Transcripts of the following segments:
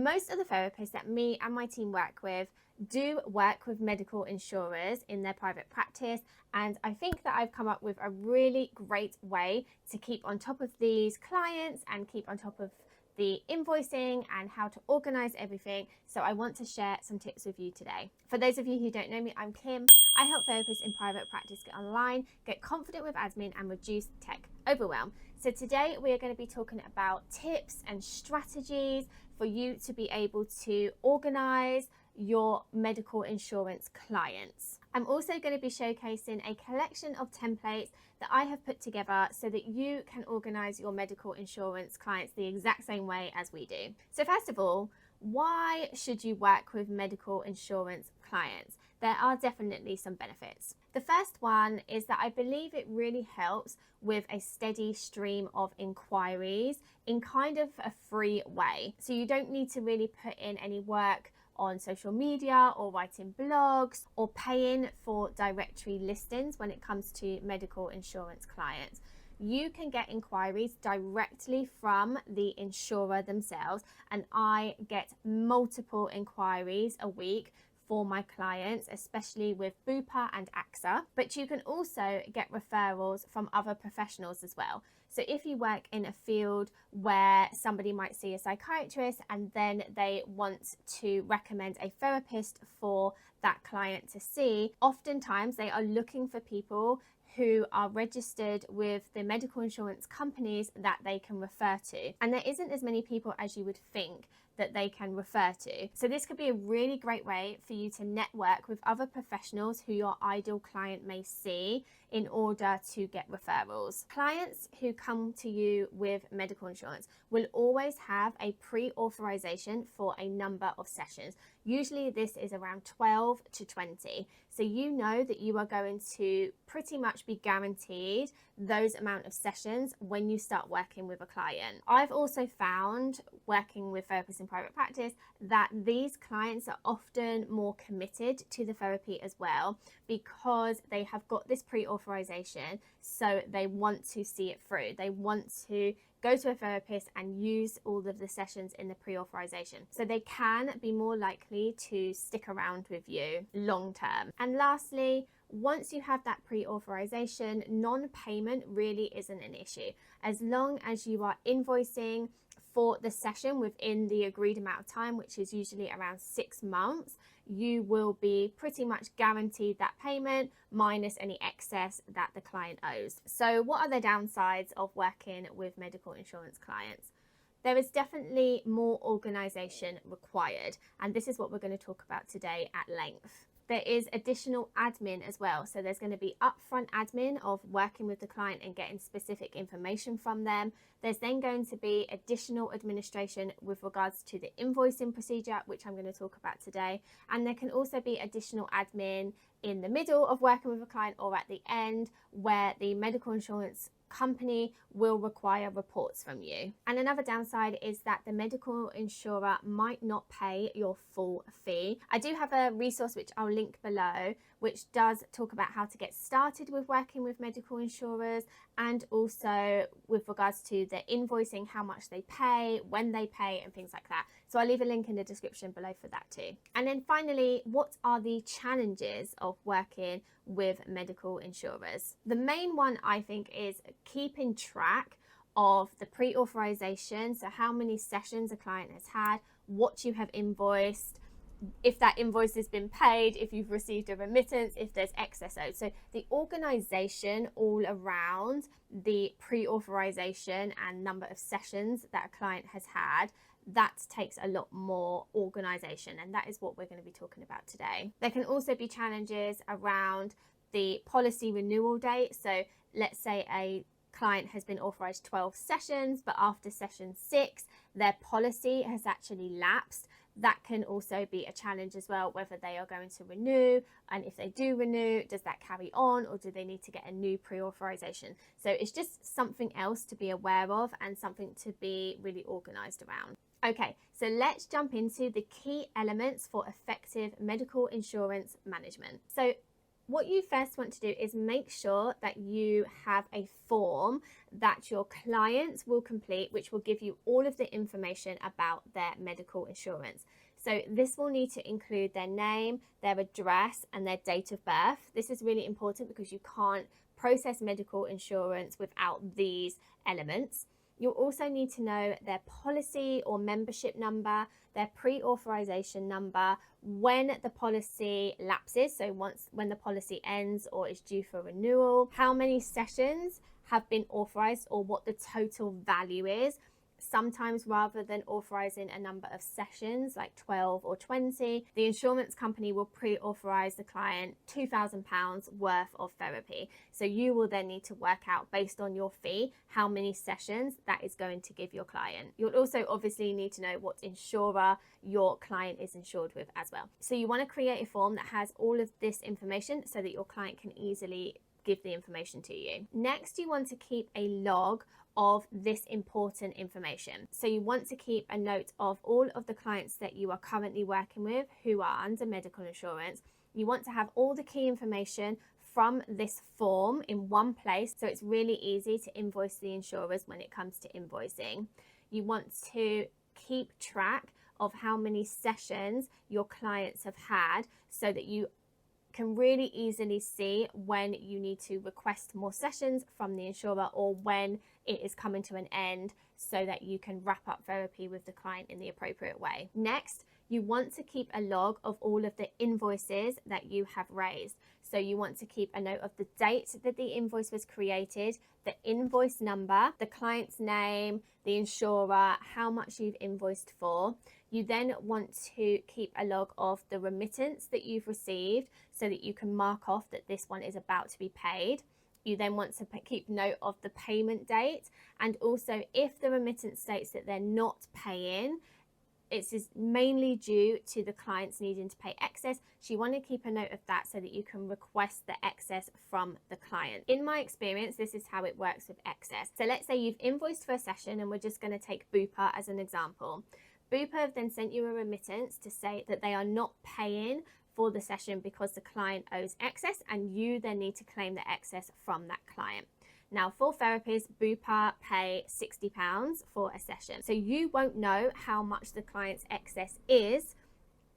Most of the therapists that me and my team work with do work with medical insurers in their private practice, and I think that I've come up with a really great way to keep on top of these clients and keep on top of the invoicing and how to organize everything. So I want to share some tips with you today. For those of you who don't know me, I'm Kim. I help therapists in private practice get online, get confident with admin, and reduce tech overwhelm. So today we are going to be talking about tips and strategies for you to be able to organize your medical insurance clients. I'm also going to be showcasing a collection of templates that I have put together so that you can organize your medical insurance clients the exact same way as we do. So first of all, why should you work with medical insurance clients? There are definitely some benefits. The first one is that I believe it really helps with a steady stream of inquiries in kind of a free way. So you don't need to really put in any work on social media or writing blogs or paying for directory listings when it comes to medical insurance clients. You can get inquiries directly from the insurer themselves, and I get multiple inquiries a week for my clients, especially with Bupa and AXA, but you can also get referrals from other professionals as well. So if you work in a field where somebody might see a psychiatrist and then they want to recommend a therapist for that client to see, oftentimes they are looking for people who are registered with the medical insurance companies that they can refer to. And there isn't as many people as you would think that they can refer to. So this could be a really great way for you to network with other professionals who your ideal client may see in order to get referrals. Clients who come to you with medical insurance will always have a pre-authorization for a number of sessions. Usually this is around 12 to 20. So you know that you are going to pretty much be guaranteed those amount of sessions when you start working with a client. I've also found, working with therapists in private practice, that these clients are often more committed to the therapy as well because they have got this pre-authorization, so they want to see it through. They want to go to a therapist and use all of the sessions in the pre-authorization. So they can be more likely to stick around with you long term. And lastly, once you have that pre-authorization, non-payment really isn't an issue. As long as you are invoicing for the session within the agreed amount of time, which is usually around 6 months, you will be pretty much guaranteed that payment minus any excess that the client owes. So what are the downsides of working with medical insurance clients? There is definitely more organization required, and this is what we're going to talk about today at length. There is additional admin as well. So there's going to be upfront admin of working with the client and getting specific information from them. There's then going to be additional administration with regards to the invoicing procedure, which I'm going to talk about today. And there can also be additional admin in the middle of working with a client or at the end, where the medical insurance company will require reports from you. And another downside is that the medical insurer might not pay your full fee. I do have a resource which I'll link below, which does talk about how to get started with working with medical insurers, and also with regards to the invoicing, how much they pay, when they pay, and things like that. So I'll leave a link in the description below for that too. And then finally, what are the challenges of working with medical insurers? The main one, I think, is keeping track of the pre-authorization. So how many sessions a client has had, what you have invoiced, if that invoice has been paid, if you've received a remittance, if there's excess owed. So the organization all around the pre-authorization and number of sessions that a client has had, that takes a lot more organization, and that is what we're going to be talking about today. There can also be challenges around the policy renewal date. So let's say a client has been authorized 12 sessions, but after session 6, their policy has actually lapsed. That can also be a challenge as well, whether they are going to renew, and if they do renew, does that carry on, or do they need to get a new pre-authorization? So it's just something else to be aware of and something to be really organized around. Okay, so let's jump into the key elements for effective medical insurance management. So What you first want to do is make sure that you have a form that your clients will complete, which will give you all of the information about their medical insurance. So this will need to include their name, their address, and their date of birth. This is really important because you can't process medical insurance without these elements. You'll also need to know their policy or membership number, their pre-authorization number, when the policy lapses, so when the policy ends or is due for renewal, how many sessions have been authorized or what the total value is. Sometimes rather than authorizing a number of sessions like 12 or 20, the insurance company will pre-authorize the client £2,000 worth of therapy. So you will then need to work out, based on your fee, how many sessions that is going to give your client. You'll also obviously need to know what insurer your client is insured with as well. So you want to create a form that has all of this information so that your client can easily give the information to you. Next, you want to keep a log of this important information. So you want to keep a note of all of the clients that you are currently working with who are under medical insurance. You want to have all the key information from this form in one place, so it's really easy to invoice the insurers when it comes to invoicing. You want to keep track of how many sessions your clients have had so that you can really easily see when you need to request more sessions from the insurer or when it is coming to an end, so that you can wrap up therapy with the client in the appropriate way. Next, you want to keep a log of all of the invoices that you have raised. So you want to keep a note of the date that the invoice was created, the invoice number, the client's name, the insurer, how much you've invoiced for. You then want to keep a log of the remittance that you've received so that you can mark off that this one is about to be paid. You then want to keep note of the payment date, and also if the remittance states that they're not paying, it's mainly due to the clients needing to pay excess. So you want to keep a note of that so that you can request the excess from the client. In my experience, this is how it works with excess. So let's say you've invoiced for a session, and we're just going to take Bupa as an example. Bupa have then sent you a remittance to say that they are not paying for the session because the client owes excess, and you then need to claim the excess from that client. Now, for therapists, Bupa pay £60 for a session. So you won't know how much the client's excess is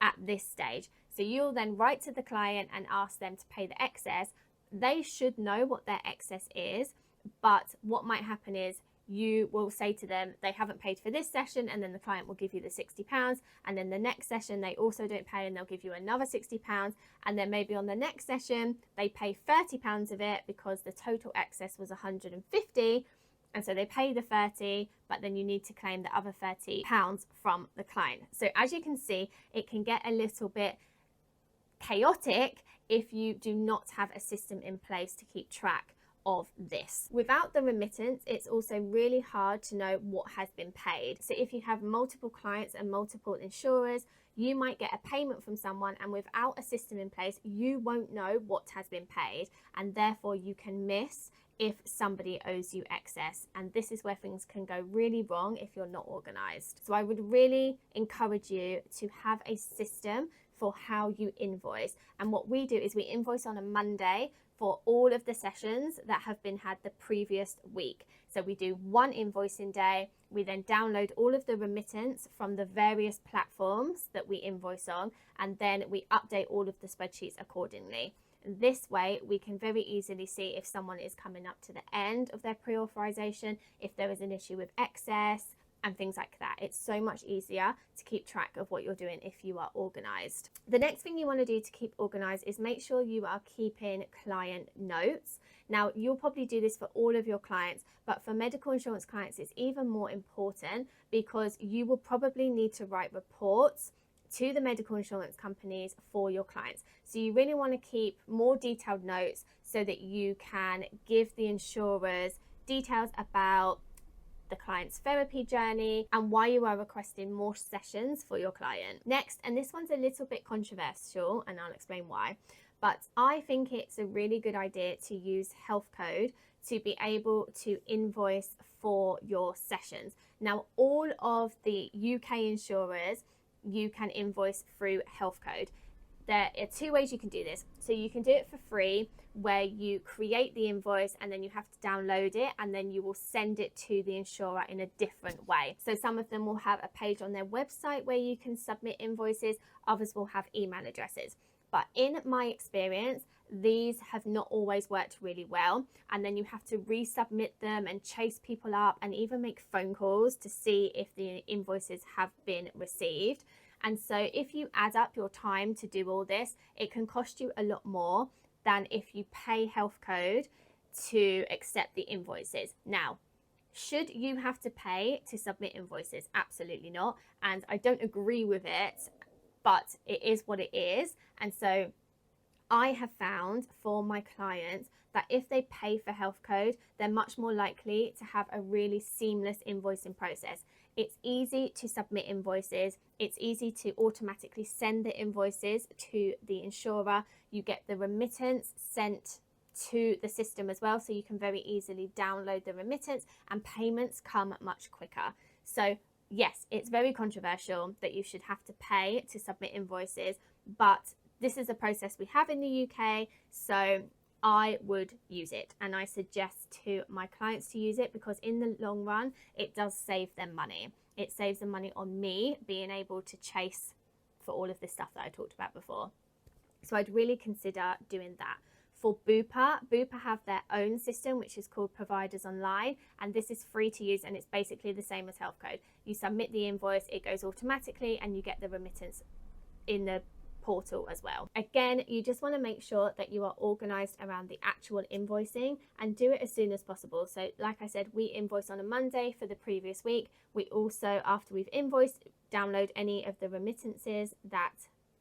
at this stage. So you'll then write to the client and ask them to pay the excess. They should know what their excess is, but what might happen is you will say to them they haven't paid for this session, and then the client will give you the £60, and then the next session they also don't pay and they'll give you another £60, and then maybe on the next session they pay £30 of it because the total excess was £150, and so they pay the 30, but then you need to claim the other £30 from the client. So as you can see, it can get a little bit chaotic if you do not have a system in place to keep track of this. Without the remittance, it's also really hard to know what has been paid. So if you have multiple clients and multiple insurers, you might get a payment from someone, and without a system in place, you won't know what has been paid, and therefore you can miss if somebody owes you excess. And this is where things can go really wrong if you're not organized. So I would really encourage you to have a system for how you invoice. And what we do is we invoice on a Monday for all of the sessions that have been had the previous week. So we do one invoicing day. We then download all of the remittance from the various platforms that we invoice on, and then we update all of the spreadsheets accordingly. This way, we can very easily see if someone is coming up to the end of their pre-authorization, if there is an issue with excess, and things like that. It's so much easier to keep track of what you're doing if you are organized. The next thing you want to do to keep organized is make sure you are keeping client notes. Now, you'll probably do this for all of your clients, but for medical insurance clients, it's even more important because you will probably need to write reports to the medical insurance companies for your clients. So you really want to keep more detailed notes so that you can give the insurers details about the client's therapy journey and why you are requesting more sessions for your client. Next, and this one's a little bit controversial, and I'll explain why, but I think it's a really good idea to use Healthcode to be able to invoice for your sessions. Now, all of the UK insurers, you can invoice through Healthcode. there are 2 ways you can do this. So you can do it for free, where you create the invoice and then you have to download it, and then you will send it to the insurer in a different way. So some of them will have a page on their website where you can submit invoices, others will have email addresses. But in my experience, these have not always worked really well, and then you have to resubmit them and chase people up and even make phone calls to see if the invoices have been received. And so if you add up your time to do all this, it can cost you a lot more than if you pay Healthcode to accept the invoices. Now, should you have to pay to submit invoices? Absolutely not. And I don't agree with it, but it is what it is. And so I have found for my clients that if they pay for Healthcode, they're much more likely to have a really seamless invoicing process. It's easy to submit invoices. It's easy to automatically send the invoices to the insurer. You get the remittance sent to the system as well, so you can very easily download the remittance, and payments come much quicker. So yes, it's very controversial that you should have to pay to submit invoices, but this is a process we have in the UK, so I would use it, and I suggest to my clients to use it because in the long run, it does save them money. It saves them money on me being able to chase for all of this stuff that I talked about before. So I'd really consider doing that. For Bupa have their own system, which is called Providers Online, and this is free to use, and it's basically the same as Healthcode. You submit the invoice, it goes automatically, and you get the remittance in the portal as well. Again, you just want to make sure that you are organized around the actual invoicing and do it as soon as possible. So like I said, we invoice on a Monday for the previous week. We also, after we've invoiced, download any of the remittances that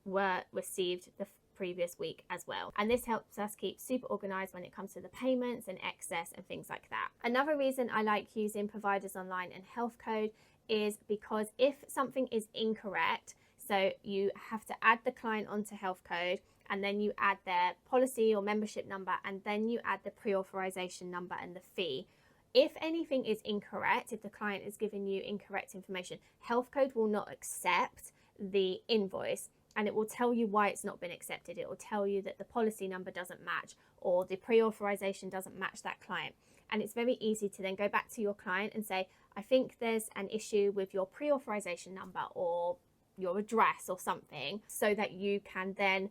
were received the previous week as well. And this helps us keep super organized when it comes to the payments and excess and things like that. Another reason I like using Providers Online and Healthcode is because if something is incorrect, so you have to add the client onto Healthcode, and then you add their policy or membership number, and then you add the pre-authorization number and the fee. If anything is incorrect, if the client is giving you incorrect information, Healthcode will not accept the invoice, and it will tell you why it's not been accepted. It will tell you that the policy number doesn't match or the pre-authorization doesn't match that client. And it's very easy to then go back to your client and say, I think there's an issue with your pre-authorization number or your address or something, so that you can then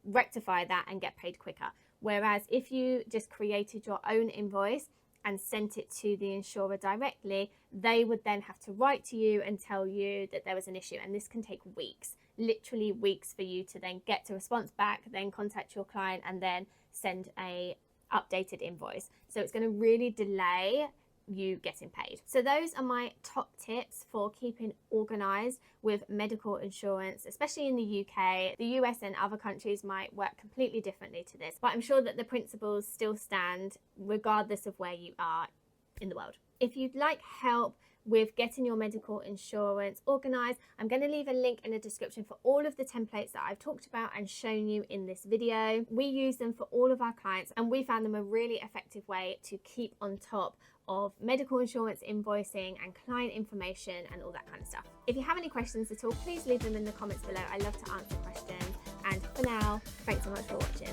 rectify that and get paid quicker. Whereas if you just created your own invoice and sent it to the insurer directly, they would then have to write to you and tell you that there was an issue, and this can take weeks, literally weeks, for you to then get a response back, then contact your client and then send a updated invoice. So it's going to really delay you getting paid. So those are my top tips for keeping organized with medical insurance, especially in the UK. The US and other countries might work completely differently to this, but I'm sure that the principles still stand regardless of where you are in the world. If you'd like help with getting your medical insurance organized, I'm going to leave a link in the description for all of the templates that I've talked about and shown you in this video. We use them for all of our clients, and we found them a really effective way to keep on top of medical insurance invoicing and client information and all that kind of stuff. If you have any questions at all, please leave them in the comments below. I love to answer questions. And for now, thanks so much for watching.